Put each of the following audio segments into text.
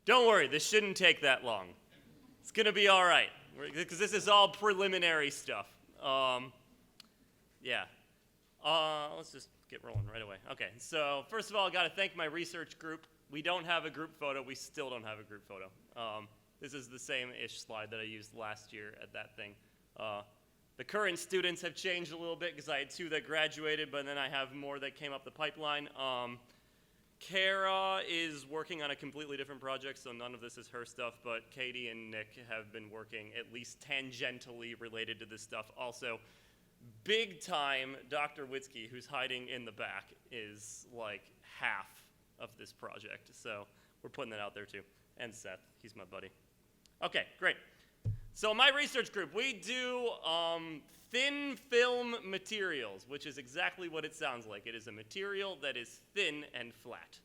Don't worry, this shouldn't take that long. It's gonna be all right, because this is all preliminary stuff. Yeah. Let's just get rolling right away. Okay, so first of all, I gotta thank my research group. We don't have a group photo. We still don't have a group photo. This is the same-ish slide that I used last year at that thing. The current students have changed a little bit because I had 2 that graduated, but then I have more that came up the pipeline. Kara is working on a completely different project, so none of this is her stuff, but Katie and Nick have been working at least tangentially related to this stuff. Also, big time, Dr. Witzke, who's hiding in the back, is like half of this project, so we're putting that out there too. And Seth, he's my buddy. Okay, great. So my research group, we do thin film materials, which is exactly what it sounds like. It is a material that is thin and flat.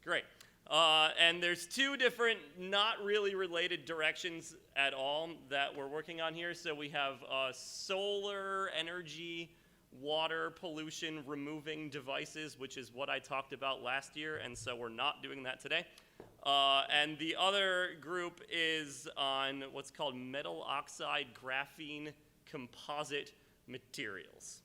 Great. And there's 2 different, not really related directions at all that we're working on here. So we have solar energy, water pollution removing devices, which is what I talked about last year, and so we're not doing that today. And the other group is on what's called metal oxide graphene composite materials.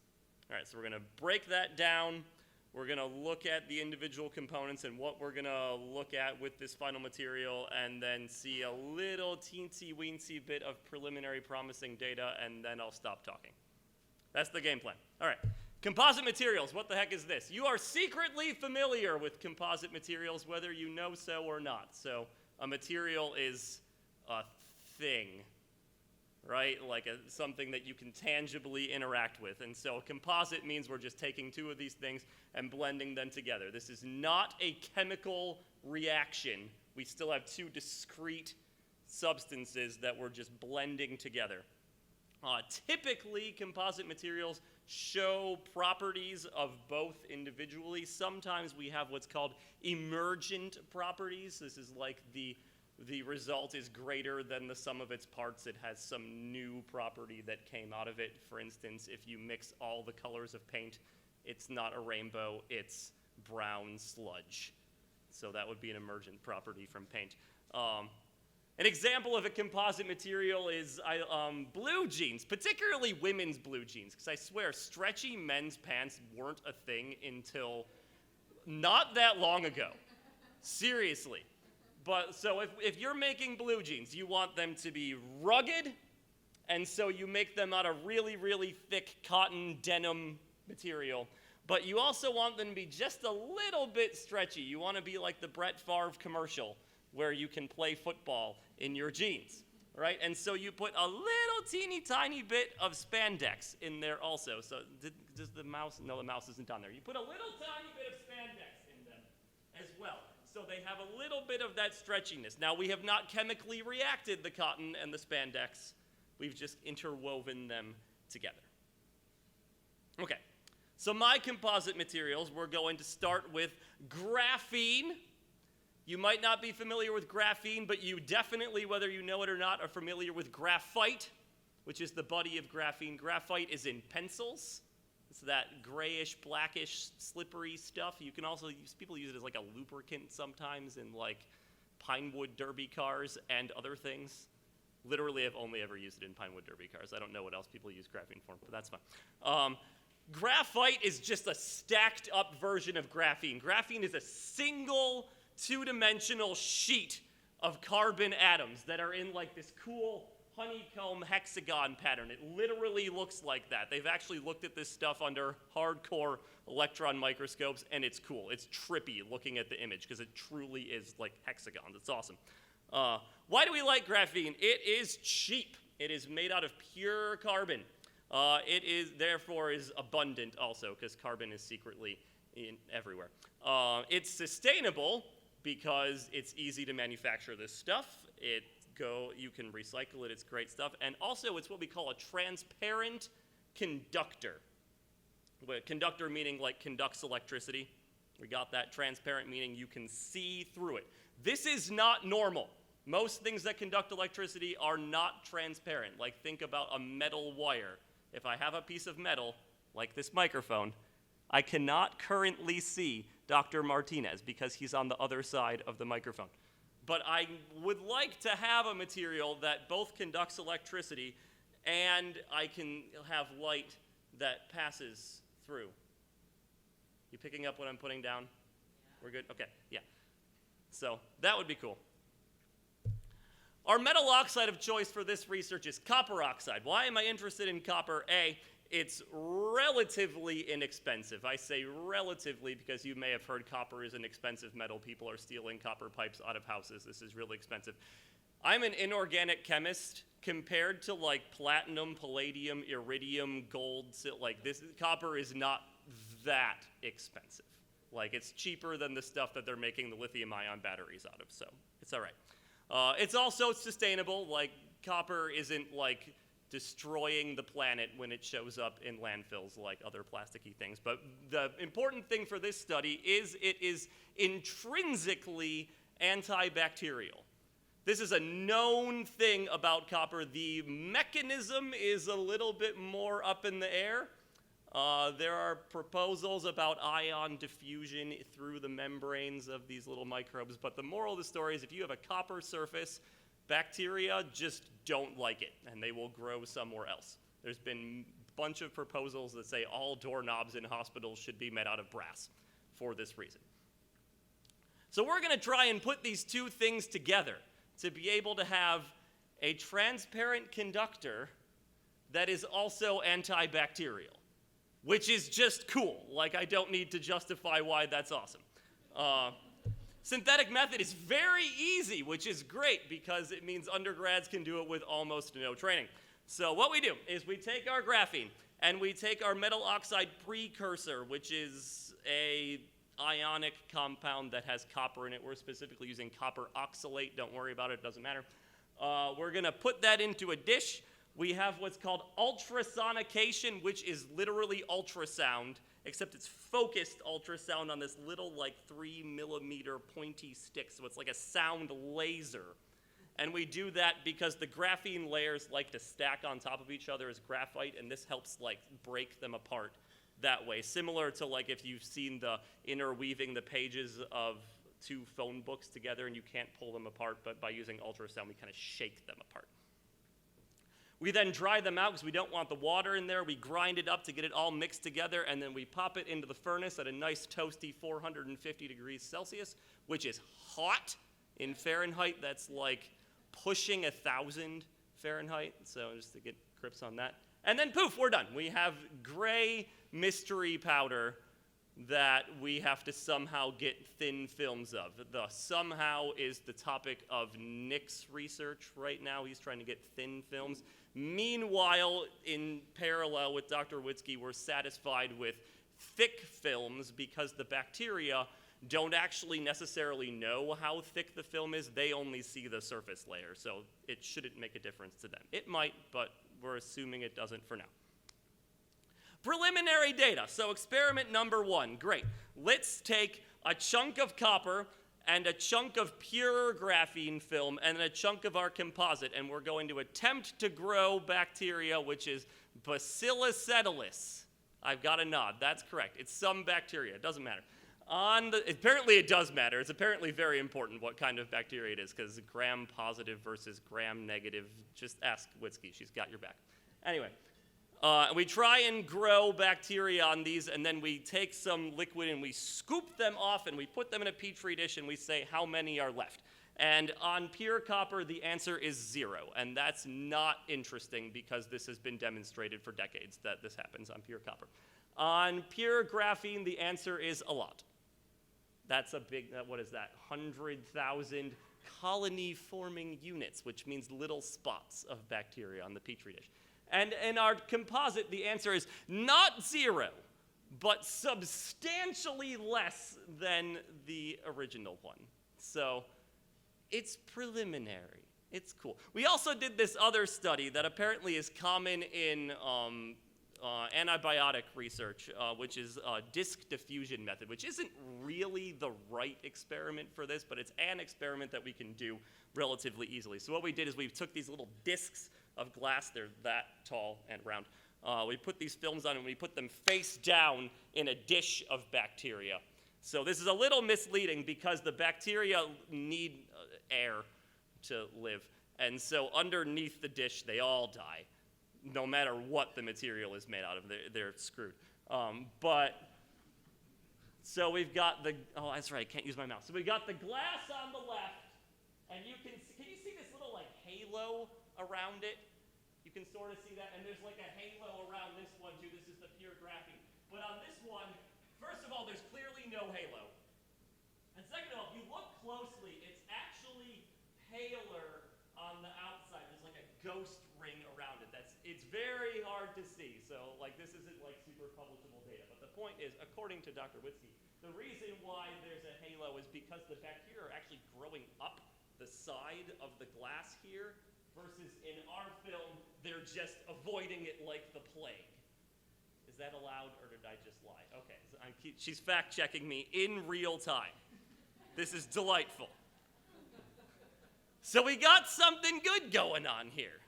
All right, so we're going to break that down. We're going to look at the individual components and what we're going to look at with this final material, and then see a little teensy-weensy bit of preliminary promising data, and then I'll stop talking. That's the game plan. All right. Composite materials, what the heck is this? You are secretly familiar with composite materials, whether you know so or not. So a material is a thing, right? Like something that you can tangibly interact with. And so a composite means we're just taking 2 of these things and blending them together. This is not a chemical reaction. We still have 2 discrete substances that we're just blending together. Typically, composite materials show properties of both individually. Sometimes we have what's called emergent properties. This is like the result is greater than the sum of its parts. It has some new property that came out of it. For instance, if you mix all the colors of paint, it's not a rainbow, it's brown sludge. So that would be an emergent property from paint. An example of a composite material is blue jeans, particularly women's blue jeans, because I swear stretchy men's pants weren't a thing until not that long ago. Seriously. But so if you're making blue jeans, you want them to be rugged, and so you make them out of really, really thick cotton denim material. But you also want them to be just a little bit stretchy. You want to be like the Brett Favre commercial, where you can play football in your jeans, right? And so you put a little teeny tiny bit of spandex in there also. So does the mouse? No, the mouse isn't on there. You put a little tiny bit of spandex in them as well. So they have a little bit of that stretchiness. Now, we have not chemically reacted the cotton and the spandex. We've just interwoven them together. Okay, so my composite materials, we're going to start with graphene. You might not be familiar with graphene, but you definitely, whether you know it or not, are familiar with graphite, which is the buddy of graphene. Graphite is in pencils. It's that grayish, blackish, slippery stuff. You can also use, people use it as like a lubricant sometimes in like Pinewood Derby cars and other things. Literally, I've only ever used it in Pinewood Derby cars. I don't know what else people use graphene for, but that's fine. Graphite is just a stacked up version of graphene. Graphene is a single 2-dimensional sheet of carbon atoms that are in like this cool honeycomb hexagon pattern. It literally looks like that. They've actually looked at this stuff under hardcore electron microscopes, and it's cool. It's trippy looking at the image because it truly is like hexagons. It's awesome. Why do we like graphene? It is cheap. It is made out of pure carbon. It is therefore is abundant also because carbon is secretly everywhere. It's sustainable because it's easy to manufacture this stuff. You can recycle it, it's great stuff. And also it's what we call a transparent conductor. Conductor meaning like conducts electricity. We got that. Transparent meaning you can see through it. This is not normal. Most things that conduct electricity are not transparent. Like think about a metal wire. If I have a piece of metal, like this microphone, I cannot currently see Dr. Martinez because he's on the other side of the microphone. but I would like to have a material that both conducts electricity and I can have light that passes through. You picking up what I'm putting down? We're good? Okay, yeah. So that would be cool. Our metal oxide of choice for this research is copper oxide. Why am I interested in copper? A, it's relatively inexpensive. I say relatively because you may have heard copper is an expensive metal. People are stealing copper pipes out of houses. This is really expensive. I'm an inorganic chemist. Compared to like platinum, palladium, iridium, gold, like this, copper is not that expensive. Like it's cheaper than the stuff that they're making the lithium-ion batteries out of, so it's all right. It's also sustainable. Like copper isn't like destroying the planet when it shows up in landfills like other plasticky things. But the important thing for this study is it is intrinsically antibacterial. This is a known thing about copper. The mechanism is a little bit more up in the air. There are proposals about ion diffusion through the membranes of these little microbes, but the moral of the story is if you have a copper surface, bacteria just don't like it, and they will grow somewhere else. There's been a bunch of proposals that say all doorknobs in hospitals should be made out of brass for this reason. So we're going to try and put these two things together to be able to have a transparent conductor that is also antibacterial, which is just cool. Like, I don't need to justify why that's awesome. Synthetic method is very easy, which is great because it means undergrads can do it with almost no training. So what we do is we take our graphene and we take our metal oxide precursor, which is a ionic compound that has copper in it. We're specifically using copper oxalate. Don't worry about it, it doesn't matter. We're going to put that into a dish. We have what's called ultrasonication, which is literally ultrasound, except it's focused ultrasound on this little like 3 millimeter pointy stick, so it's like a sound laser. And we do that because the graphene layers like to stack on top of each other as graphite, and this helps like break them apart that way, similar to like if you've seen the interweaving the pages of two phone books together and you can't pull them apart, but by using ultrasound we kind of shake them apart. We then dry them out because we don't want the water in there. We grind it up to get it all mixed together, and then we pop it into the furnace at a nice toasty 450 degrees Celsius, which is hot in Fahrenheit. That's like pushing 1,000 Fahrenheit, so just to get grips on that. And then poof, we're done. We have gray mystery powder that we have to somehow get thin films of. The somehow is the topic of Nick's research right now. He's trying to get thin films. Meanwhile, in parallel with Dr. Witzke, we're satisfied with thick films because the bacteria don't actually necessarily know how thick the film is. They only see the surface layer, so it shouldn't make a difference to them. It might, but we're assuming it doesn't for now. Preliminary data. So experiment number 1. Great. Let's take a chunk of copper and a chunk of pure graphene film and a chunk of our composite, and we're going to attempt to grow bacteria, which is Bacillus cetulis. I've got a nod. That's correct. It's some bacteria. It doesn't matter. Apparently it does matter. It's apparently very important what kind of bacteria it is, because gram positive versus gram negative, just ask Witzke. She's got your back. Anyway, we try and grow bacteria on these, and then we take some liquid and we scoop them off and we put them in a petri dish and we say how many are left. And on pure copper, the answer is 0, and that's not interesting because this has been demonstrated for decades that this happens on pure copper. On pure graphene, the answer is a lot. That's a big, what is that, 100,000 colony-forming units, which means little spots of bacteria on the petri dish. And in our composite, the answer is not 0, but substantially less than the original one. So it's preliminary. It's cool. We also did this other study that apparently is common in antibiotic research, which is a disk diffusion method, which isn't really the right experiment for this, but it's an experiment that we can do relatively easily. So what we did is we took these little disks of glass, they're that tall and round. We put these films on and we put them face down in a dish of bacteria. So this is a little misleading because the bacteria need air to live. And so underneath the dish, they all die. No matter what the material is made out of, they're screwed. So we've got oh, that's right, I can't use my mouse. So we got the glass on the left, and can you see this little like halo around it? You can sort of see that, and there's like a halo around this one too. This is the pure graphene. But on this one, first of all, there's clearly no halo. And second of all, if you look closely, it's actually paler on the outside. There's like a ghost ring around it. It's very hard to see. So like this isn't like super publishable data. But the point is, according to Dr. Witzke, the reason why there's a halo is because the bacteria are actually growing up the side of the glass here, versus in our film, they're just avoiding it like the plague. Is that allowed, or did I just lie? Okay, so she's fact-checking me in real time. This is delightful. So we got something good going on here.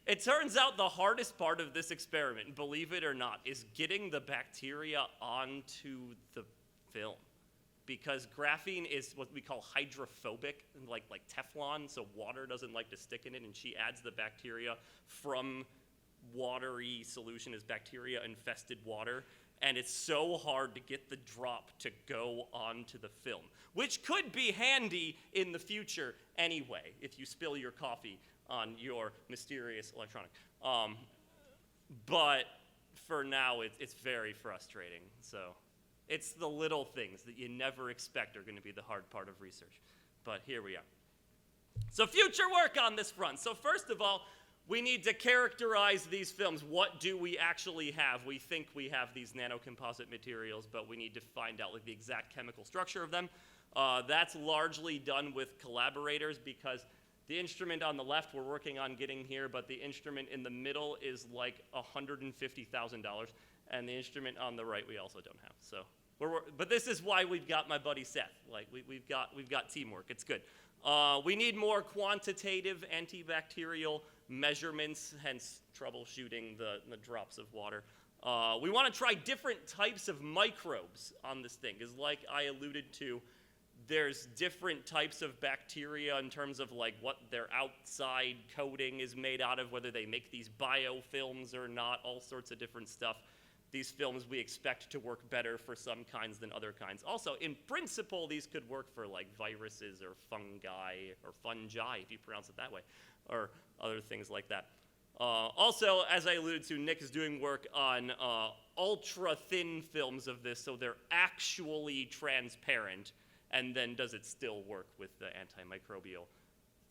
It turns out the hardest part of this experiment, believe it or not, is getting the bacteria onto the film. Because graphene is what we call hydrophobic, like Teflon, so water doesn't like to stick in it, and she adds the bacteria from watery solution as bacteria-infested water, and it's so hard to get the drop to go onto the film, which could be handy in the future anyway, if you spill your coffee on your mysterious electronic. But for now, it's very frustrating. So it's the little things that you never expect are going to be the hard part of research. But here we are. So future work on this front. So first of all, we need to characterize these films. What do we actually have? We think we have these nanocomposite materials, but we need to find out like the exact chemical structure of them. That's largely done with collaborators because the instrument on the left we're working on getting here, but the instrument in the middle is like $150,000, and the instrument on the right we also don't have. So, but this is why we've got my buddy Seth. Like we've got teamwork. It's good. We need more quantitative antibacterial measurements, hence troubleshooting the drops of water. We want to try different types of microbes on this thing, because like I alluded to, there's different types of bacteria in terms of like what their outside coating is made out of, whether they make these biofilms or not, all sorts of different stuff. These films we expect to work better for some kinds than other kinds. Also, in principle, these could work for like viruses or fungi, if you pronounce it that way, or other things like that. Also, as I alluded to, Nick is doing work on ultra-thin films of this, so they're actually transparent, and then does it still work with the antimicrobial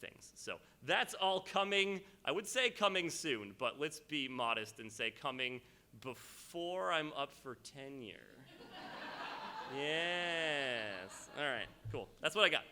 things? So that's all coming, I would say coming soon, but let's be modest and say coming before I'm up for tenure. Yes. All right, cool. That's what I got.